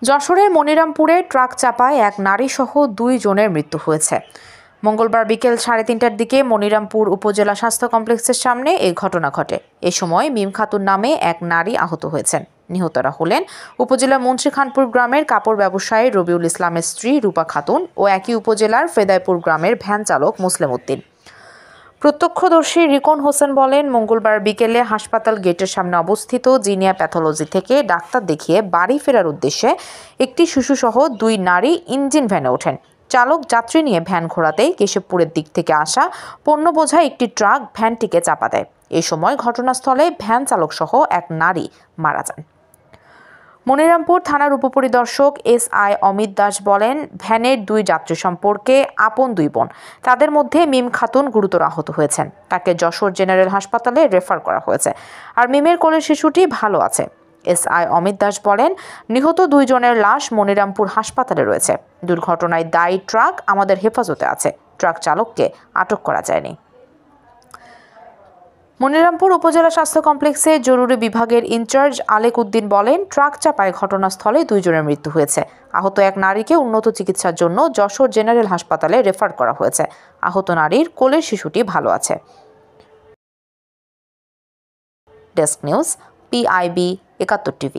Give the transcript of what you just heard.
যশোরের মনিরামপুরে ট্রাক চাপায় এক নারীসহ 2 জনের মৃত্যু হয়েছে। মঙ্গলবার বিকেল 3:30টার দিকে মনিরামপুর উপজেলা স্বাস্থ্য কমপ্লেক্সের সামনে এই ঘটনা ঘটে। এ সময় মিম খাতুন নামে এক নারী আহত হয়েছেন। নিহতরা হলেন উপজেলার মুন্সিখানপুর গ্রামের কাপড় ব্যবসায়ী রবিউল ইসলামের স্ত্রী রূপা খাতুন ও একই উপজেলার ফেদাইপুর গ্রামের ভ্যান চালক মুসলিম উদ্দিন। প্রত্যক্ষদর্শী রিকন হোসেন বলেন, মঙ্গলবার বিকেলে হাসপাতাল গেটের সামনে অবস্থিত জিনিয়া প্যাথোলজি থেকে ডাক্তার দেখিয়ে বাড়ি ফেরার উদ্দেশ্যে একটি শিশুসহ 2 নারী ইঞ্জিন ভ্যানে ওঠেন। চালক যাত্রী নিয়ে ভ্যান ঘোরাতেই কেশবপুরের দিক থেকে আসা পণ্য বোঝাই একটি ট্রাক ভ্যানটিকে চাপা দেয়। এই সময় ঘটনাস্থলে ভ্যান চালক সহ এক নারী মারা যান। মনিরামপুর থানার উপপরিদর্শক SI অমিত দাস বলেন, ভ্যানের 2 যাত্রী সম্পর্কে আপন 2 বোন। তাদের মধ্যে মিম খাতুন গুরুতর আহত হয়েছেন। তাকে যশোর জেনারেল হাসপাতালে রেফার করা হয়েছে। আর মিমের কোলের শিশুটি ভালো আছে। SI অমিত দাস বলেন, নিহত 2 জনের লাশ মনিরামপুর হাসপাতালে রয়েছে। দুর্ঘটনায় দায়ী ট্রাক আমাদের হেফাজতে আছে। ট্রাক চালককে আটক করা যায়নি। মনিরামপুর উপজেলা স্বাস্থ্য কমপ্লেক্সে জরুরি বিভাগের ইনচার্জ আলেক উদ্দিন বলেন, ট্রাক চাপায় ঘটনাস্থলে 2 জনের মৃত্যু হয়েছে। আহত এক নারীকে উন্নত চিকিৎসার জন্য যশোর জেনারেল হাসপাতালে রেফার করা হয়েছে। আহত নারীর কোলের শিশুটি ভালো আছে। Desk news, PIB 71 TV।